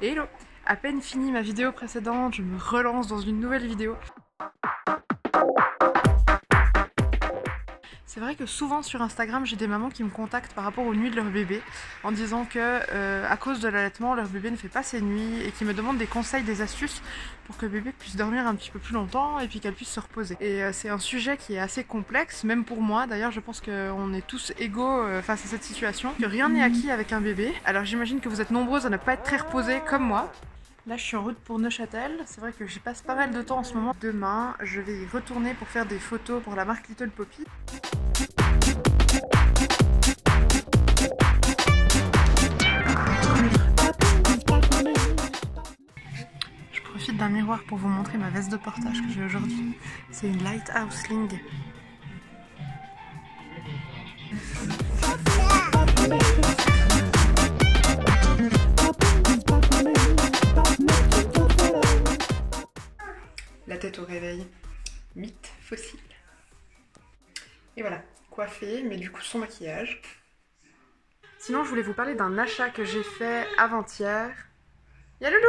Hello! À peine fini ma vidéo précédente, je me relance dans une nouvelle vidéo. C'est vrai que souvent sur Instagram, j'ai des mamans qui me contactent par rapport aux nuits de leur bébé en disant que à cause de l'allaitement, leur bébé ne fait pas ses nuits et qui me demandent des conseils, des astuces pour que le bébé puisse dormir un petit peu plus longtemps et puis qu'elle puisse se reposer. Et c'est un sujet qui est assez complexe, même pour moi. D'ailleurs, je pense qu'on est tous égaux face à cette situation, que rien n'est acquis avec un bébé. Alors j'imagine que vous êtes nombreuses à ne pas être très reposées comme moi. Là je suis en route pour Neuchâtel, c'est vrai que j'y passe pas mal de temps en ce moment. Demain je vais y retourner pour faire des photos pour la marque Little Poppy. Je profite d'un miroir pour vous montrer ma veste de portage que j'ai aujourd'hui. C'est une Lighthouse Sling. La tête au réveil, mythe fossile. Et voilà, coiffée, mais du coup sans maquillage. Sinon, je voulais vous parler d'un achat que j'ai fait avant-hier. Y'a Loulou!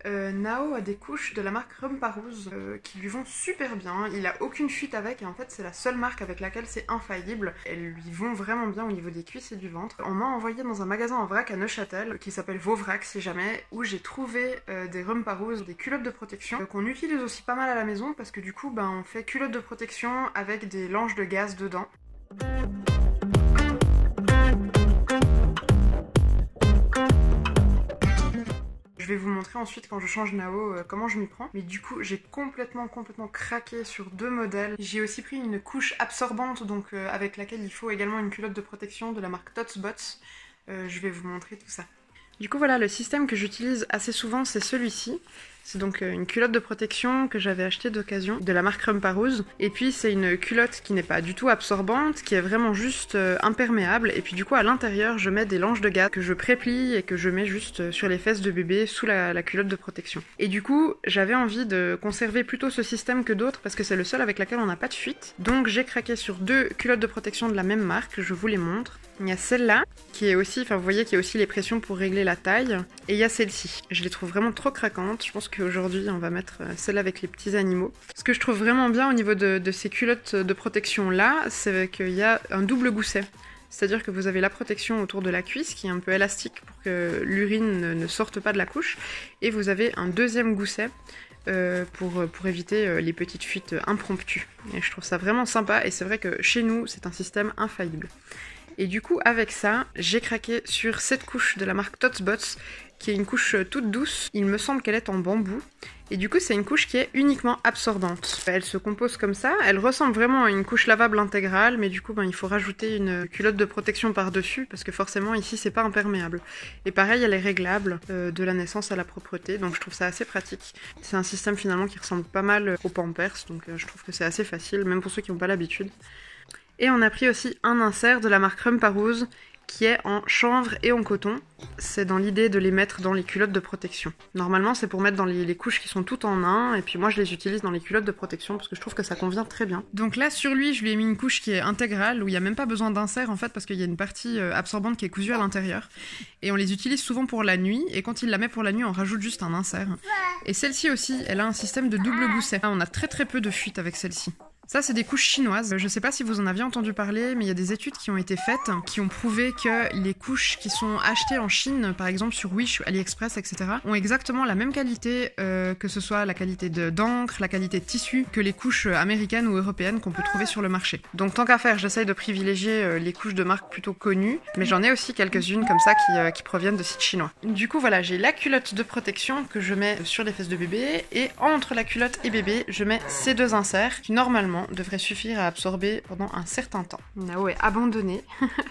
Nao a des couches de la marque Rumparouz qui lui vont super bien. Il a aucune fuite avec et en fait c'est la seule marque avec laquelle c'est infaillible. Elles lui vont vraiment bien au niveau des cuisses et du ventre. On m'a envoyé dans un magasin en vrac à Neuchâtel qui s'appelle Vauvrac si jamais, où j'ai trouvé des Rumparouz, des culottes de protection qu'on utilise aussi pas mal à la maison parce que du coup on fait culottes de protection avec des langes de gaz dedans. Je vais vous montrer ensuite quand je change Nao comment je m'y prends. Mais du coup j'ai complètement craqué sur deux modèles. J'ai aussi pris une couche absorbante donc avec laquelle il faut également une culotte de protection de la marque Totsbots. Je vais vous montrer tout ça. Du coup voilà, le système que j'utilise assez souvent c'est celui-ci. C'est donc une culotte de protection que j'avais achetée d'occasion de la marque Rumparouz. Et puis c'est une culotte qui n'est pas du tout absorbante, qui est vraiment juste imperméable. Et puis du coup à l'intérieur je mets des langes de gaz que je préplie et que je mets juste sur les fesses de bébé sous la culotte de protection. Et du coup j'avais envie de conserver plutôt ce système que d'autres parce que c'est le seul avec lequel on n'a pas de fuite. Donc j'ai craqué sur deux culottes de protection de la même marque, je vous les montre. Il y a celle-là qui est aussi, vous voyez qu'il y a aussi les pressions pour régler la taille. Et il y a celle-ci. Je les trouve vraiment trop craquantes. Je pense qu'aujourd'hui on va mettre celle avec les petits animaux. Ce que je trouve vraiment bien au niveau de ces culottes de protection là, c'est qu'il y a un double gousset. C'est-à-dire que vous avez la protection autour de la cuisse qui est un peu élastique pour que l'urine ne sorte pas de la couche. Et vous avez un deuxième gousset pour éviter les petites fuites impromptues. Et je trouve ça vraiment sympa et c'est vrai que chez nous c'est un système infaillible. Et du coup avec ça, j'ai craqué sur cette couche de la marque Totsbots qui est une couche toute douce. Il me semble qu'elle est en bambou. Et du coup c'est une couche qui est uniquement absorbante. Elle se compose comme ça, elle ressemble vraiment à une couche lavable intégrale, mais du coup il faut rajouter une culotte de protection par-dessus, parce que forcément ici c'est pas imperméable. Et pareil elle est réglable de la naissance à la propreté, donc je trouve ça assez pratique. C'est un système finalement qui ressemble pas mal au Pampers, donc je trouve que c'est assez facile, même pour ceux qui n'ont pas l'habitude. Et on a pris aussi un insert de la marque Rumparouz qui est en chanvre et en coton. C'est dans l'idée de les mettre dans les culottes de protection. Normalement c'est pour mettre dans les couches qui sont toutes en un, et puis moi je les utilise dans les culottes de protection parce que je trouve que ça convient très bien. Donc là sur lui je lui ai mis une couche qui est intégrale, où il n'y a même pas besoin d'insert en fait parce qu'il y a une partie absorbante qui est cousue à l'intérieur. Et on les utilise souvent pour la nuit, et quand il la met pour la nuit on rajoute juste un insert. Et celle-ci aussi, elle a un système de double gousset. On a très peu de fuite avec celle-ci. Ça, c'est des couches chinoises. Je sais pas si vous en aviez entendu parler, mais il y a des études qui ont été faites qui ont prouvé que les couches qui sont achetées en Chine, par exemple sur Wish, AliExpress, etc., ont exactement la même qualité, que ce soit la qualité d'encre, la qualité de tissu, que les couches américaines ou européennes qu'on peut trouver sur le marché. Donc tant qu'à faire, j'essaye de privilégier les couches de marques plutôt connues, mais j'en ai aussi quelques-unes comme ça qui proviennent de sites chinois. Du coup, voilà, j'ai la culotte de protection que je mets sur les fesses de bébé, et entre la culotte et bébé, je mets ces deux inserts qui, normalement, devrait suffire à absorber pendant un certain temps. Nao est abandonné.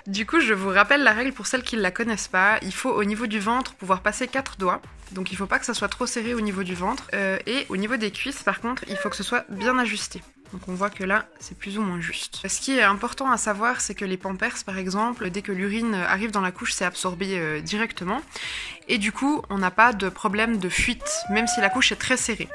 Du coup, je vous rappelle la règle pour celles qui ne la connaissent pas. Il faut au niveau du ventre pouvoir passer 4 doigts. Donc il faut pas que ça soit trop serré au niveau du ventre. Et au niveau des cuisses, par contre, il faut que ce soit bien ajusté. Donc on voit que là, c'est plus ou moins juste. Ce qui est important à savoir, c'est que les Pampers, par exemple, dès que l'urine arrive dans la couche, c'est absorbé directement. Et du coup, on n'a pas de problème de fuite, même si la couche est très serrée.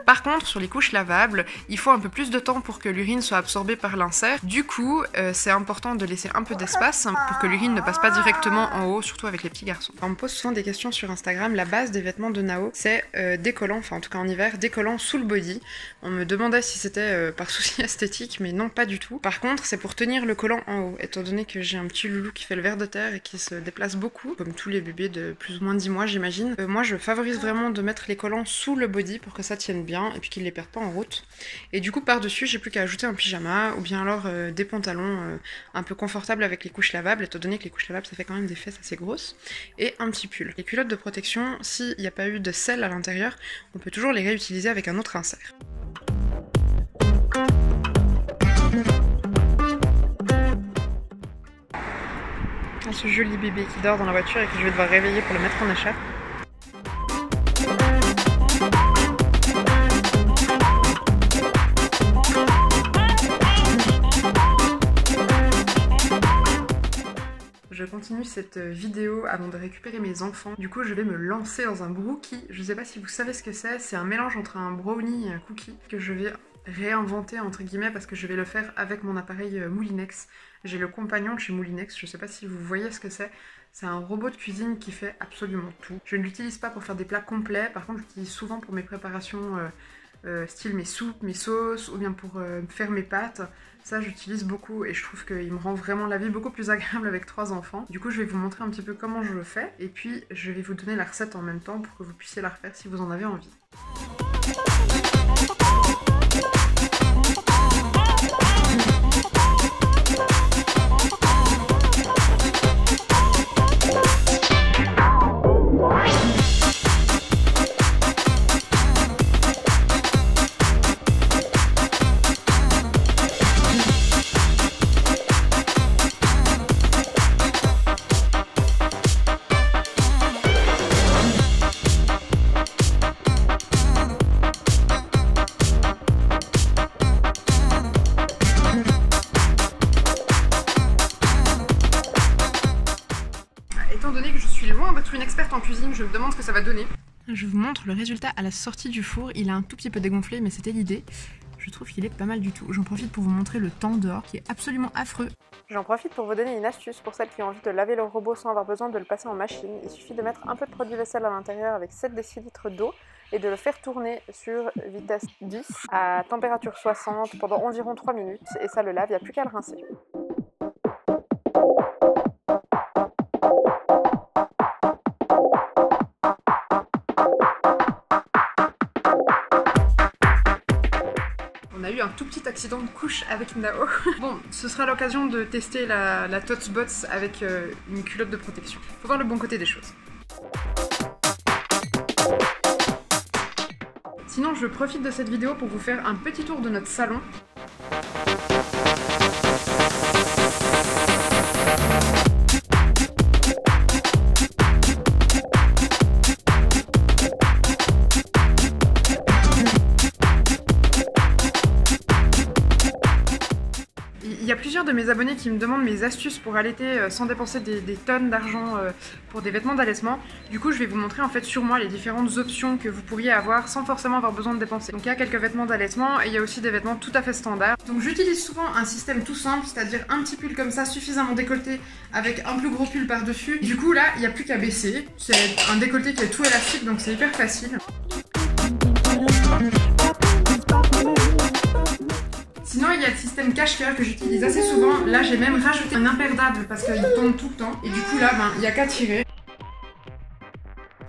Par contre, sur les couches lavables, il faut un peu plus de temps pour que l'urine soit absorbée par l'insert. Du coup, c'est important de laisser un peu d'espace pour que l'urine ne passe pas directement en haut, surtout avec les petits garçons. On me pose souvent des questions sur Instagram. La base des vêtements de Nao, c'est décollant, enfin en tout cas en hiver, décollant sous le body. On me demandait si c'était par souci esthétique, mais non, pas du tout. Par contre, c'est pour tenir le collant en haut, étant donné que j'ai un petit loulou qui fait le ver de terre et qui se déplace beaucoup, comme tous les bébés de plus ou moins 10 mois, j'imagine. Moi, je favorise vraiment de mettre les collants sous le body pour que ça tienne bien et puis qu'ils les perdent pas en route. Et du coup, par-dessus, j'ai plus qu'à ajouter un pyjama ou bien alors des pantalons un peu confortables avec les couches lavables, étant donné que les couches lavables, ça fait quand même des fesses assez grosses, et un petit pull. Les culottes de protection, s'il n'y a pas eu de selle à l'intérieur, on peut toujours les réutiliser avec un autre insert. Ce joli bébé qui dort dans la voiture et que je vais devoir réveiller pour le mettre en écharpe. Je continue cette vidéo avant de récupérer mes enfants. Du coup, je vais me lancer dans un brookie. Je sais pas si vous savez ce que c'est un mélange entre un brownie et un cookie que je vais réinventer entre guillemets parce que je vais le faire avec mon appareil Moulinex. J'ai le compagnon de chez Moulinex, je sais pas si vous voyez ce que c'est. C'est un robot de cuisine qui fait absolument tout. Je ne l'utilise pas pour faire des plats complets, par contre j'utilise souvent pour mes préparations style mes soupes, mes sauces ou bien pour faire mes pâtes. Ça j'utilise beaucoup et je trouve qu'il me rend vraiment la vie beaucoup plus agréable avec 3 enfants. Du coup je vais vous montrer un petit peu comment je le fais et puis je vais vous donner la recette en même temps pour que vous puissiez la refaire si vous en avez envie. Étant donné que je suis loin d'être une experte en cuisine, je me demande ce que ça va donner. Je vous montre le résultat à la sortie du four. Il a un tout petit peu dégonflé, mais c'était l'idée. Je trouve qu'il est pas mal du tout. J'en profite pour vous montrer le temps dehors, qui est absolument affreux. J'en profite pour vous donner une astuce pour celles qui ont envie de laver leur robot sans avoir besoin de le passer en machine. Il suffit de mettre un peu de produit vaisselle à l'intérieur avec 7 décilitres d'eau et de le faire tourner sur vitesse 10 à température 60 pendant environ 3 minutes. Et ça le lave, il n'y a plus qu'à le rincer. On a eu un tout petit accident de couche avec Nao. Bon, ce sera l'occasion de tester la Tots Bots avec une culotte de protection. Faut voir le bon côté des choses. Sinon, je profite de cette vidéo pour vous faire un petit tour de notre salon. Il y a plusieurs de mes abonnés qui me demandent mes astuces pour allaiter sans dépenser des tonnes d'argent pour des vêtements d'allaitement. Du coup, je vais vous montrer en fait sur moi les différentes options que vous pourriez avoir sans forcément avoir besoin de dépenser. Donc il y a quelques vêtements d'allaitement et il y a aussi des vêtements tout à fait standards. Donc j'utilise souvent un système tout simple, c'est-à-dire un petit pull comme ça suffisamment décolleté avec un plus gros pull par-dessus. Du coup là, il n'y a plus qu'à baisser. C'est un décolleté qui est tout élastique donc c'est hyper facile. Sinon, il y a le système cache-cœur que j'utilise assez souvent. Là, j'ai même rajouté un imperdable parce qu'il tombe tout le temps. Et du coup, là, il n'y a qu'à tirer.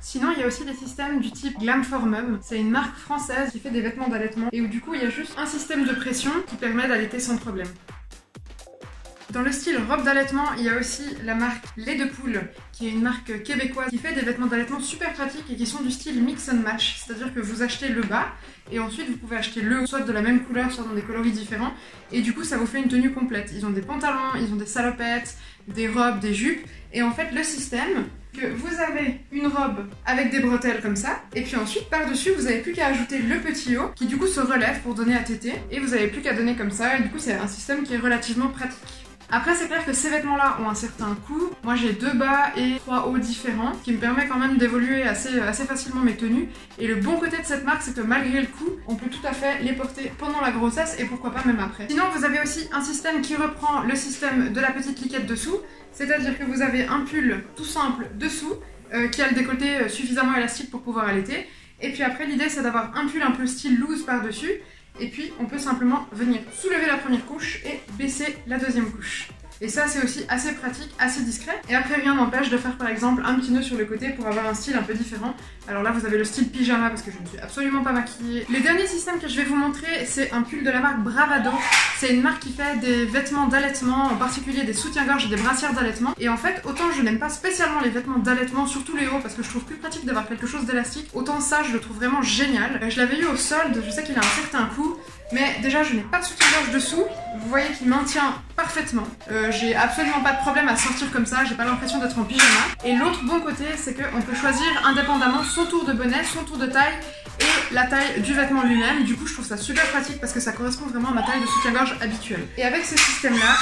Sinon, il y a aussi des systèmes du type Glam4Mum. C'est une marque française qui fait des vêtements d'allaitement. Et où du coup, il y a juste un système de pression qui permet d'allaiter sans problème. Dans le style robe d'allaitement, il y a aussi la marque Lait de Poule, qui est une marque québécoise qui fait des vêtements d'allaitement super pratiques et qui sont du style mix and match. C'est-à-dire que vous achetez le bas et ensuite vous pouvez acheter le haut, soit de la même couleur, soit dans des coloris différents. Et du coup, ça vous fait une tenue complète. Ils ont des pantalons, ils ont des salopettes, des robes, des jupes. Et en fait, le système, que vous avez une robe avec des bretelles comme ça, et puis ensuite, par-dessus, vous n'avez plus qu'à ajouter le petit haut, qui du coup se relève pour donner à téter, et vous n'avez plus qu'à donner comme ça, et du coup, c'est un système qui est relativement pratique. Après, c'est clair que ces vêtements-là ont un certain coût. Moi, j'ai 2 bas et 3 hauts différents, ce qui me permet quand même d'évoluer assez facilement mes tenues. Et le bon côté de cette marque, c'est que malgré le coût, on peut tout à fait les porter pendant la grossesse et pourquoi pas même après. Sinon, vous avez aussi un système qui reprend le système de la petite liquette dessous, c'est-à-dire que vous avez un pull tout simple dessous, qui a le décolleté suffisamment élastique pour pouvoir allaiter. Et puis après, l'idée, c'est d'avoir un pull un peu style loose par-dessus. Et puis, on peut simplement venir soulever la première couche et baisser la deuxième couche. Et ça, c'est aussi assez pratique, assez discret. Et après, rien n'empêche de faire par exemple un petit nœud sur le côté pour avoir un style un peu différent. Alors là, vous avez le style pyjama parce que je ne suis absolument pas maquillée. Le dernier système que je vais vous montrer, c'est un pull de la marque Bravado. C'est une marque qui fait des vêtements d'allaitement, en particulier des soutiens-gorge et des brassières d'allaitement. Et en fait, autant je n'aime pas spécialement les vêtements d'allaitement, surtout les hauts, parce que je trouve plus pratique d'avoir quelque chose d'élastique, autant ça, je le trouve vraiment génial. Je l'avais eu au solde, je sais qu'il a un certain coût. Mais déjà, je n'ai pas de soutien-gorge dessous. Vous voyez qu'il maintient parfaitement. J'ai absolument pas de problème à sortir comme ça. J'ai pas l'impression d'être en pyjama. Et l'autre bon côté, c'est qu'on peut choisir indépendamment son tour de bonnet, son tour de taille et la taille du vêtement lui-même. Du coup, je trouve ça super pratique parce que ça correspond vraiment à ma taille de soutien-gorge habituelle. Et avec ce système-là,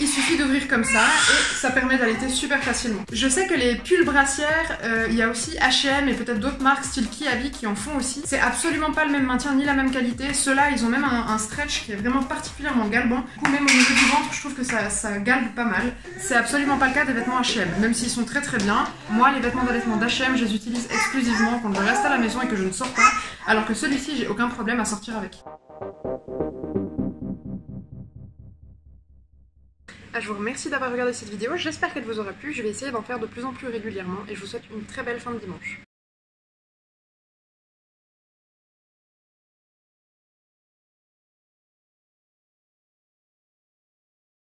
il suffit d'ouvrir comme ça et ça permet d'allaiter super facilement. Je sais que les pulls brassières, il y a aussi H&M et peut-être d'autres marques style Kiabi qui en font aussi. C'est absolument pas le même maintien ni la même qualité. Ceux-là, ils ont même un stretch qui est vraiment particulièrement galbant. Du coup, même au niveau du ventre, je trouve que ça galbe pas mal. C'est absolument pas le cas des vêtements H&M, même s'ils sont très très bien. Moi, les vêtements d'allaitement d'H&M, je les utilise exclusivement quand je reste à la maison et que je ne sors pas, alors que celui-ci, j'ai aucun problème à sortir avec. Je vous remercie d'avoir regardé cette vidéo, j'espère qu'elle vous aura plu, je vais essayer d'en faire de plus en plus régulièrement et je vous souhaite une très belle fin de dimanche.